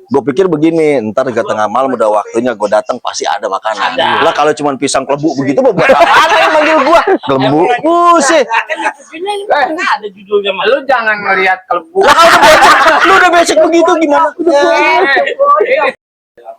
Gue pikir begini, ntar ke tengah malam udah waktunya gue datang pasti ada makanan. Lah kalau cuma pisang klebu begitu mau buat apa yang manggil gua? Klebu. Buset. Ada judulnya mah. Lu jangan ngelihat klebu. Lah kalau udah becek, lu udah becek begitu gimana?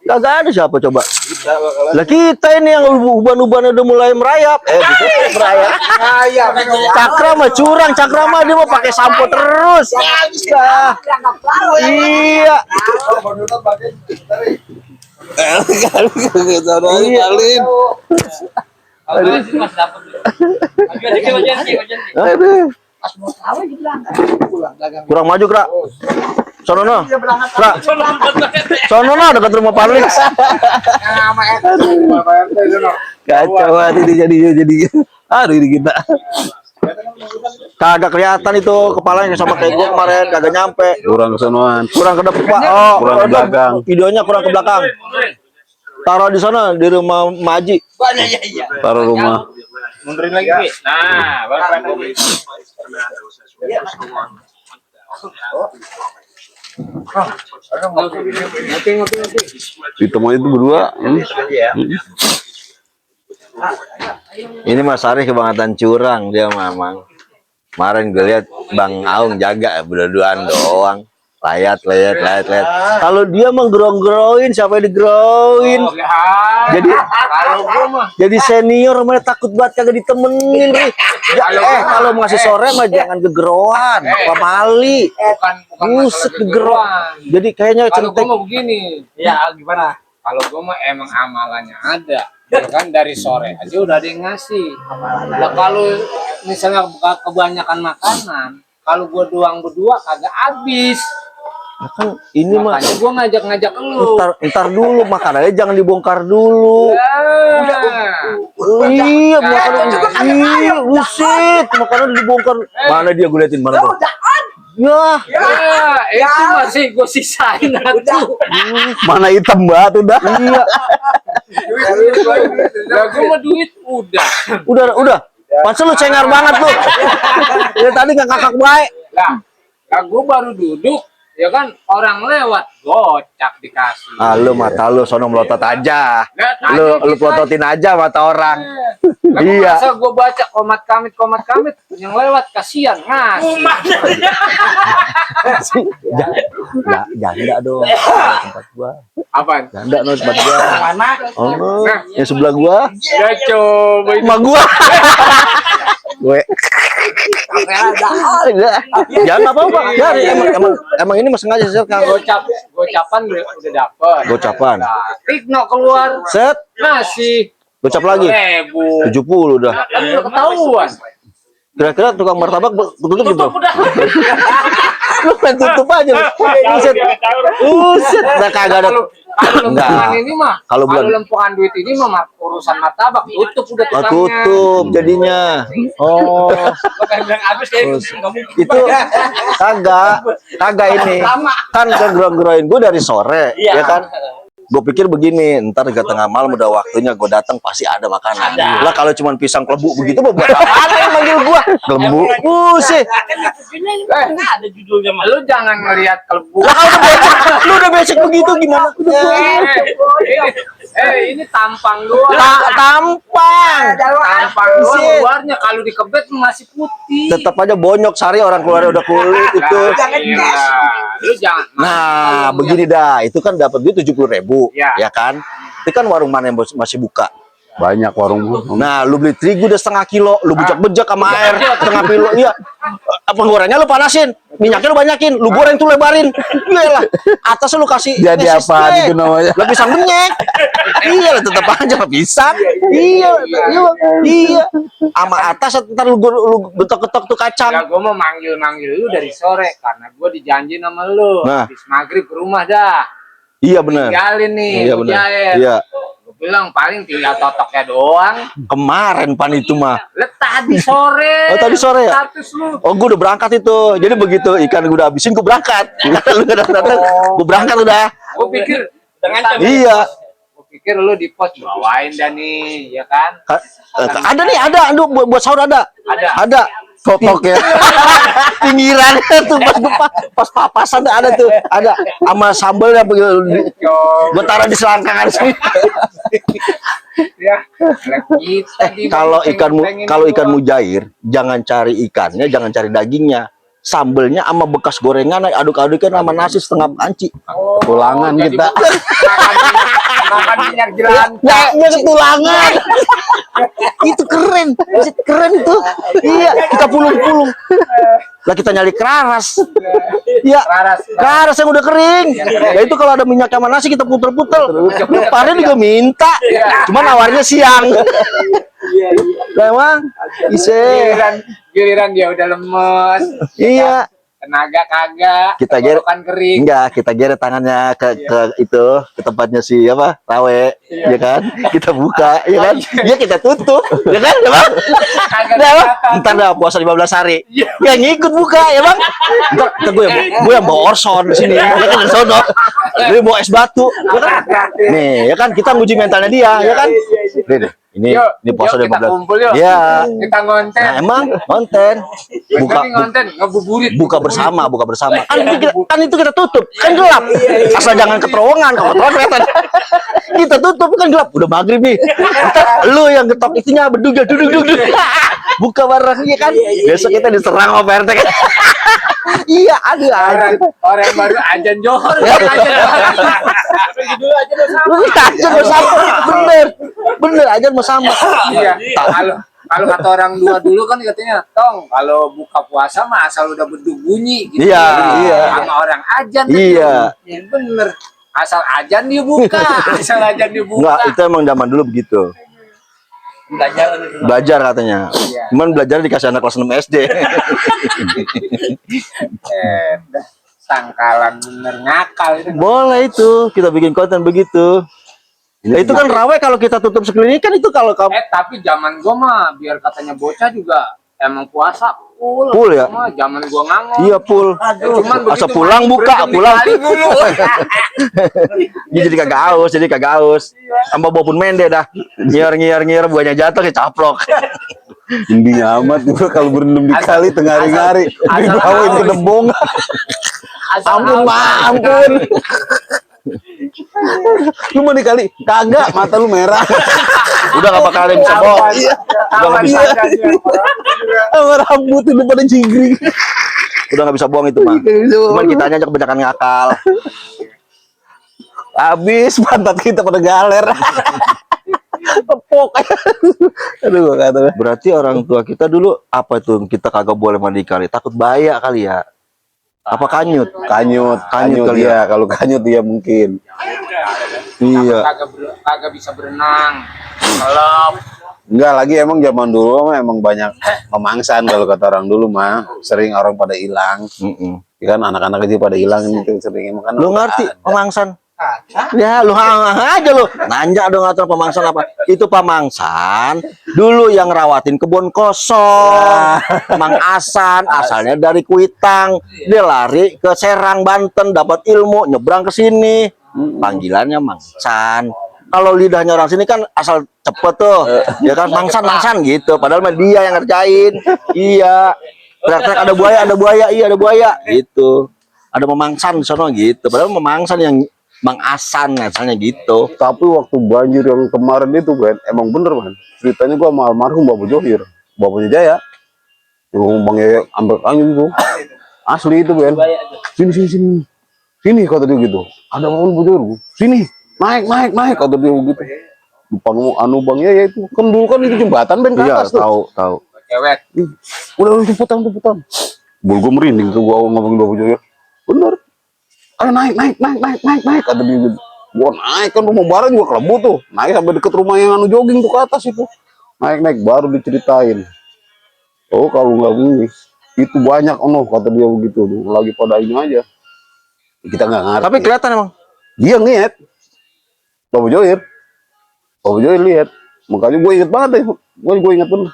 Kagak ada siapa coba. Lah kita ini yang uban-uban udah mulai merayap. Gitu merayap. Cakra mah curang, Cakra mah dia mau pakai sampo terus. Iya. Kurang maju, Kra. Sono no. Kra. Sono no dekat rumah Parlik. Kacau hati jadi. Aduh ini kita. Kagak kelihatan itu kepalanya sama kayak gua kemarin, kagak nyampe. Kurang kesonoan. Kurang ke depan. Oh, kurang ke belakang. Videonya kurang ke belakang. Taruh di sana di rumah Maji. Taruh rumah. Mundurin lagi. Nah, baru Ditemuin itu berdua. Ini Mas Ari kebangetan curang dia memang. Kemarin gue lihat Bang Aung jaga berdua-duaan doang. Layat. Kalau dia menggerong-gerongin, siapa yang digerongin? Jadi senior malah takut banget kagak ditemenin. Kalau masih sore mah jangan gegeroan, apa mali. Buset gegeroan. Jadi kayaknya kalau gue mau begini. Ya gimana? Kalau gue mah emang amalannya ada. Ya kan dari sore aja udah ada yang ngasih. Nah kalau misalnya kebanyakan makanan, kalau gue doang berdua kagak habis. Kan ini mah gue ngajak lu. Ntar dulu makanannya jangan dibongkar dulu. Iya makanan iya buset makanan dibongkar. Mana dia gue liatin mana tuh? Ya itu masih gue sisain atuh. Mana hitam banget udah. Iya. Gue mau duit Udah. Masa lu cengar banget lu. Ya tadi nggak kakak baik. Lah gue baru duduk. Ya kan orang lewat gocak dikasih. Lu mata lu sono melotot aja. Lu pelototin aja mata orang. Iya. Masa gue baca komat kamit yang lewat kasihan ngasih. Janda dong tempat gua. Apaan? Janda no tempat gua. Mana? Oh, yang sebelah gua. Ya coba Rumah gua. Gue. Jangan apa-apa. Emang ini mas sengaja sih kan. Gocapan udah dapet. Gocapan. Tikno keluar. Set. Masih. Gocap lagi. 70 udah. Kan udah ketahuan. Kira-kira tukang martabak tutup gitu. Lu main tutup aja. Buset. Udah kagak ada. Enggak. Ini mah kalau lempungan duit ini mah urusan martabak tutup udah tukangnya. Tutup jadinya. Oh. Itu kagak ini. Kan gerong-gerongin gue dari sore, ya kan? Gue pikir begini, ntar ke tengah malam udah waktunya gue datang pasti ada makanan. Lah kalau cuma pisang klebu begitu mau buat apa yang manggil gua? Klebu. Buset. Ada judulnya mah. Lu jangan ngelihat klebu. Lah kalau udah becek, lu udah becek begitu gimana? Ini tampang doang. Tampang Doang luarnya kalau dikebet masih putih. Tetap aja bonyok Sari orang keluarnya udah kulit itu. Lu jangan. Nah, begini dah, itu kan dapat duit 70.000, ya kan? Itu kan warung mana yang masih buka? Banyak warung. Nah, lu beli terigu udah setengah kilo, lu bejak-bejak sama air setengah kilo, iya. Penggorengnya lu panasin, minyaknya lu banyakin, lu goreng tuh lebarin. Iyalah, atas lu kasih. Jadi apa itu namanya? Lah pisang benyek. Iya lah, tetap aja pisang. Iya. Sama atas ntar lu getok-getok tuh kacang. Ya gue mau manggil lu dari sore karena gue dijanji sama lu. Habis maghrib ke rumah dah. Iya benar. Tinggalin nih. Iya benar. Iya. Bilang paling tinggal totoknya doang. Kemarin pan itu mah. Tadi sore. Oh tadi sore ya? Lu. Oh gue udah berangkat itu. Jadi begitu ikan gue udah habisin gue berangkat. Lu udah datang, gue berangkat udah. Gue pikir dengan iya. Gue pikir lu di pos bawain dah nih, ya kan? Ada nih, ada. Aduh buat sahur ada. Ada. Ada. Kotok ya. Pinggiran tuh pas papasan ada tuh, ada sama sambalnya begitu. Gua taruh di selangkangan sih. Ya, kita Kalau ikan mujair, jangan cari ikannya, jangan cari dagingnya. Sambelnya sama bekas gorengan aduk-adukin sama nasi setengah panci. Tulangan kita. Makan minyak jelantah. Ya ketulangan. Itu keren. Keren itu. Iya, kita pulung-pulung. Lah kita nyari keraras. Iya, keraras yang udah kering. Ya itu kalau ada minyak sama nasi kita puter-puter. Depannya juga minta. Cuma nawarnya siang. Memang ise. Giliran dia udah lemes. Iya. Tenaga kagak. Kita geret tenggorokan kering. enggak, kita geret tangannya ke itu, ke tempatnya si apa? Rawe, ya kan? Kita buka, ya kan? Ya kita tutup, ya kan? Ya, Bang? Ya, Bang? Ntar dah puasa 15 hari. Ya ngikut buka, ya, Bang? Ntar gue yang bawa Orson di sini, ya kan? Dari sono. Gue bawa es batu, ya kan? Nih, ya kan kita nguji mentalnya dia, ya kan? Ini puasa yuk, kita 15. kumpul yuk. Ya. Kita ngonten. Nah, emang konten. Buka ngonten, ngebuburit. Buka bersama. Kan itu kita tutup, kan gelap. Asal jangan ke terowongan, kalau terowongan kelihatan. Kita tutup kan gelap, udah maghrib nih. Lu yang getok itunya bedug. Buka bareng ya kan. Besok kita diserang sama PRT kan. Iya, ada. Orang baru ajan johor. Dulu aja Ajan mau sama. Bener ajan mau sama. Iya. Kalau kata orang dua dulu kan katanya, Tong, kalau buka puasa mah asal udah bedug bunyi gitu. Iya. Sama orang ajan. Iya. Ya, bener. Asal ajan dibuka, asal ajan dibuka. Enggak, itu emang zaman dulu begitu. Belajar katanya. Cuman belajar dikasih anak kelas 6 SD. Sangkalan bener ngakal itu. Boleh itu, kita bikin konten begitu. Nah, itu kan rawe kalau kita tutup sekeliling kan itu kalau kamu Tapi zaman gua mah biar katanya bocah juga emang puasa full. Full ya? Cuma zaman gua ngangong. iya full. Cuman Asal begitu pulang mandi buka, berendam pulang. dikali dulu. jadi kagak haus. Sama bopun mende dah. Ngiar buahnya jatuh ke caplok. Intinya amat juga kalau berendam di kali tengah hari-hari dibawain ke debong. Ampun. Lu mau dikali kagak, mata lu merah. Udah gak bakal ada yang bisa bohong. Udah gak bisa. Sama rambut itu pada jingkring. Udah gak bisa bohong itu mah. Cuman kitanya aja kebanyakan ngakal. Habis pantat kita pada galer. Tepok. Aduh, gua kata. Berarti orang tua kita dulu apa tuh kita kagak boleh mandi kali? Takut bahaya kali ya? Apa kanyut Kanyut kali ya. Kalau kanyut dia mungkin. Iya. Kagak bisa berenang. Kalau Enggak lagi emang zaman dulu mah emang banyak memangsan kalau kata orang dulu mah. Sering orang pada hilang. Ya kan anak-anak itu pada hilang itu sering emang kan. Lu ngerti pemangsan? Ya lu aja lu nanya dong atau pemangsan apa itu pemangsan dulu yang rawatin kebun kosong Mang Asan asalnya dari Kuitang dia lari ke Serang Banten dapat ilmu nyebrang ke sini panggilannya Mangsan kalau lidahnya orang sini kan asal cepet tuh ya kan mangsan gitu padahal mah dia yang ngerjain iya teriak-teriak ada buaya iya ada buaya gitu ada memangsan di sono gitu padahal memangsan yang Mang Asan asalnya gitu. Tapi waktu banjir yang kemarin itu kan emang bener kan ceritanya gua sama almarhum Bapak Johir bapaknya Jaya yang Bang Yaya ambil angin itu asli itu kan sini kata dia gitu ada mobil Johir sini naik kata dia gitu depan anu Bang Yaya itu kan dulu kan itu jembatan ben ke atas tuh tahu cewek. udah jemputan bulu gua merinding tuh gua ngomongin Bapak Johir bener ayo naik kata dia gitu. Gua naik kan rumah barang juga kelebu tuh naik sampai deket rumah yang anu jogging tuh ke atas itu naik baru diceritain oh kalau nggak ini itu banyak kata dia begitu tuh lagi pada ini aja kita nggak ngerti tapi kelihatan emang dia ngeliat Bapak Johir lihat makanya gue inget banget deh gue inget bener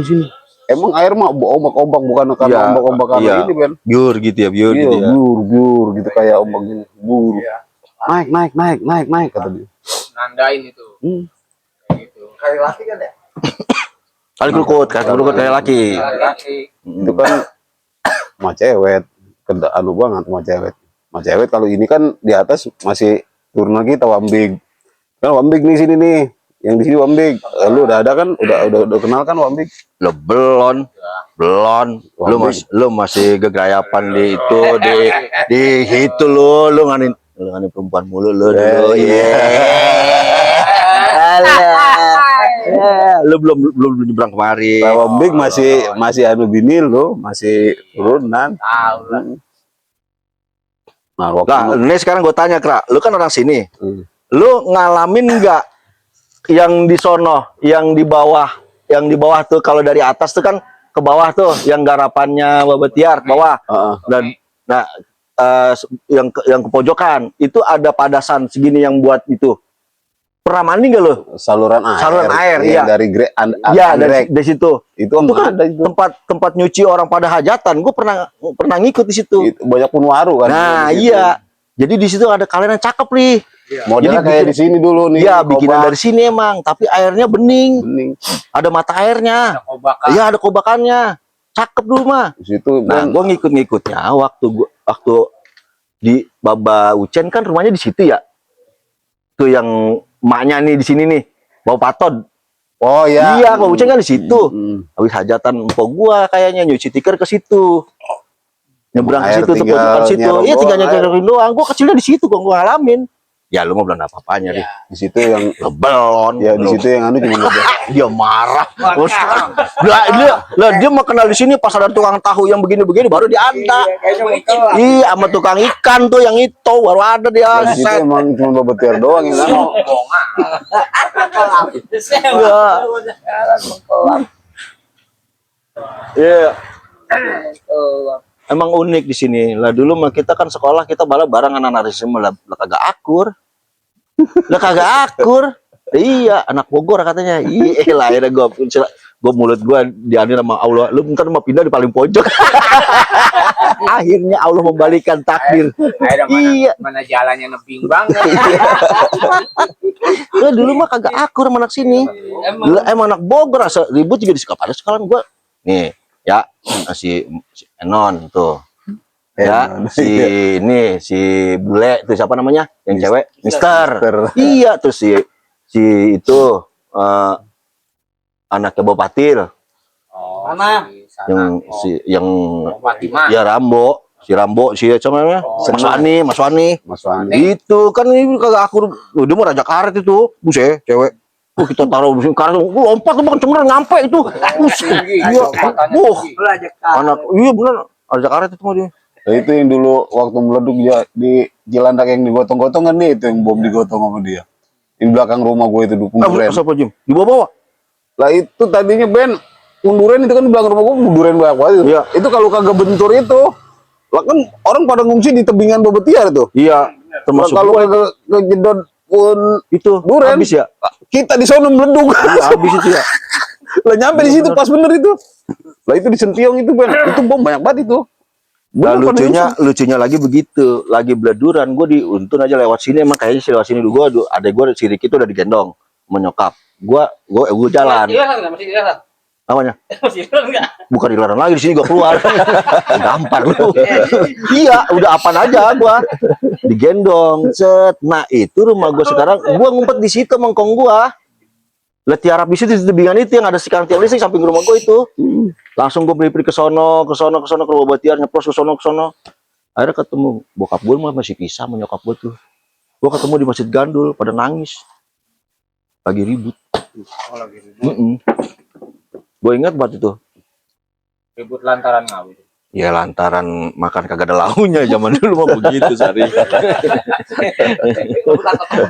sini emang air mah ombak-ombak bukan karena ombak-ombak karena ini kan biur gitu ya biur iya, gitu ya biur gitu kayak ombak gini biur naik kata dia Nandain itu. hmm. Kayak gitu. Kali laki kan ya? Kali kerukut kayak laki. Laki. Itu kan sama cewek, anu banget sama cewek. Sama cewek kalau ini kan di atas masih turun lagi Wambig. Kan Wambig nih sini nih. Yang di sini Wambig. Lu udah ada kan? Udah kenal kan Wambig? Lo belum. Lu masih gegayapan di itu di itu lu nganin perempuan mulu lu dulu. Lu belum nyebrang kemari. Pak Wambig masih anu bini lu, masih turunan. Tahu lah. Nah, waktu Nah, ini sekarang gue tanya, Kra, lu kan orang sini. Hmm. Lu ngalamin nggak yang di sono, yang di bawah tuh kalau dari atas tuh kan ke bawah tuh yang garapannya Babetiar bawah. Dan nah yang ke pojokan itu ada padasan segini yang buat itu. Pernah mandi nggak lu? saluran air iya. dari Iya, dari situ. itu Itu kan ada itu. tempat nyuci orang pada hajatan. Gue pernah ngikut di situ. Itu banyak penwaru kan. Nah, di situ. iya. Jadi di situ ada kalian yang cakep nih. Modelnya Jadi kayak di sini dulu nih. Iya, bikinan dari sini emang, tapi airnya bening. bening. Ada mata airnya. Kobakan. Iya, ada kobakannya. Cakep dulu mah. Di situ Nah, gue ngikut-ngikutnya waktu di Baba Ucen kan rumahnya di situ ya. Tuh yang emaknya nih di sini nih, Bau Patod. oh ya. Iya, Baba Ucen kan di situ. Hmm. Habis hajatan empok gua kayaknya nyuci tikar ke situ. Nyebrang ke Air situ, tinggal tepukan situ. nyerok Iya, tinggal doang, nyebrang doang. Gua kecilnya di situ, gua ngalamin. Ya lu mah belum apa-apanya deh. Di situ yang Lebelon. ya di situ yang anu cuma Dia marah. Terus dia mau kenal di sini pas ada tukang tahu yang begini-begini baru dia ada. Iya, sama tukang ikan tuh yang itu baru ada dia. di situ Set. emang cuma Babetiar doang yang anu. Iya. Emang unik di sini. Lah dulu mah kita kan sekolah kita bala bareng anak-anak risma lah kagak akur. Lah kagak akur. Iya, anak Bogor katanya. Iya, lah akhirnya gua mulut gua dianin sama Allah. Lu ntar mau pindah di paling pojok. Akhirnya Allah membalikan takdir. Iya. Mana jalannya nebing banget. Lah dulu mah kagak akur sama anak sini. Emang anak Bogor asal ribut juga disuka pada sekarang gua. Nih, ya si Enon tuh. Ya, si bule itu siapa namanya? Yang cewek, Mister. Iya, terus si itu anaknya Bapak Patil. Oh, Mana? Yang Fatimah. ya Rambo, si siapa namanya? Mas Wani. Mas Wani. Itu kan ini kagak akur. Dia mau raja karet itu, buset, cewek. Kita taruh mesin karet, lompat tuh bukan cemar nyampe itu. Buset. Iya, anak, iya bener, raja karet itu mah dia. Nah, itu yang dulu waktu meleduk ya di Cilandak yang digotong-gotong kan nih, itu yang bom digotong sama dia. Di belakang rumah gue itu dukung duren. Siapa Jim? Dibawa-bawa. Lah itu tadinya Ben munduran itu kan di belakang rumah gue munduran banyak banget. Iya. Itu kalau kagak bentur itu, lah kan orang pada ngungsi di tebingan Babetiar tuh. Iya, termasuk Kalau gua kagak kejedot pun itu duren. habis ya. Kita di sana meleduk. Iya, habis itu ya. Lah nyampe di situ pas bener itu. Lah itu di Sentiong itu Ben, itu bom banyak banget itu. Nah, Bener, pada lucunya lagi begitu, lagi beladuran gue diuntun aja lewat sini emang kayaknya sih lewat sini dulu adek gue si Riki itu udah digendong menyokap. Gue jalan. Masih dilarang. Namanya? Masih dilarang enggak? Bukan dilarang lagi di sini gue keluar. Gampar lu. Iya, udah apaan aja gue. Digendong, set. Nah, itu rumah gue sekarang, gue ngumpet di situ mengkong gue. Lah tiarap di situ di tebingan itu yang ada si tiang listrik samping rumah gue itu. Langsung gue beli ke sono ke rumah Batiar nyeplos ke sono. Akhirnya ketemu bokap gue masih pisah sama nyokap gue tuh. Gue ketemu di Masjid Gandul pada nangis. Lagi ribut. Gue ingat banget itu. Ribut lantaran ngawin. Ya lantaran makan kagak ada launya zaman dulu mah begitu Sari.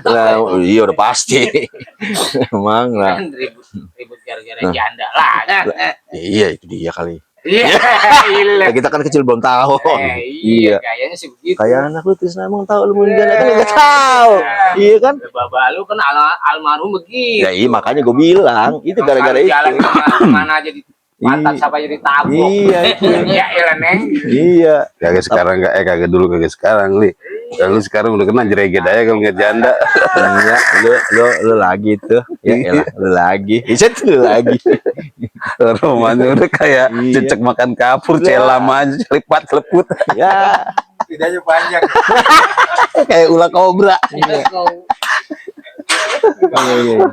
Nah, iya udah pasti. Emang lah. Ribut gara-gara janda lah. Iya itu dia kali. Iya. Ya, kita kan kecil belum tahu. Iya, kayaknya sih begitu. Kayak anak lu Tisna emang tahu lu mau janda kan enggak tahu. Iya kan? Baba lu kan almarhum begitu. Ya iya makanya gue bilang itu gara-gara itu. Jalan kemana aja Mantan siapa jadi tabok. Iya itu. Ya elah neng. Iya. Kagak sekarang kagak dulu kagak sekarang li. Kalau sekarang udah kena jereget aja kalau ngeliat janda. Iya, lu lagi tuh. Ya elah, lu lagi. Iset lu lagi. Romannya udah kayak Iya. cecek makan kapur, celam aja, celipat leput. Ya. Lidahnya panjang. Kayak ular kobra. Iya, iya.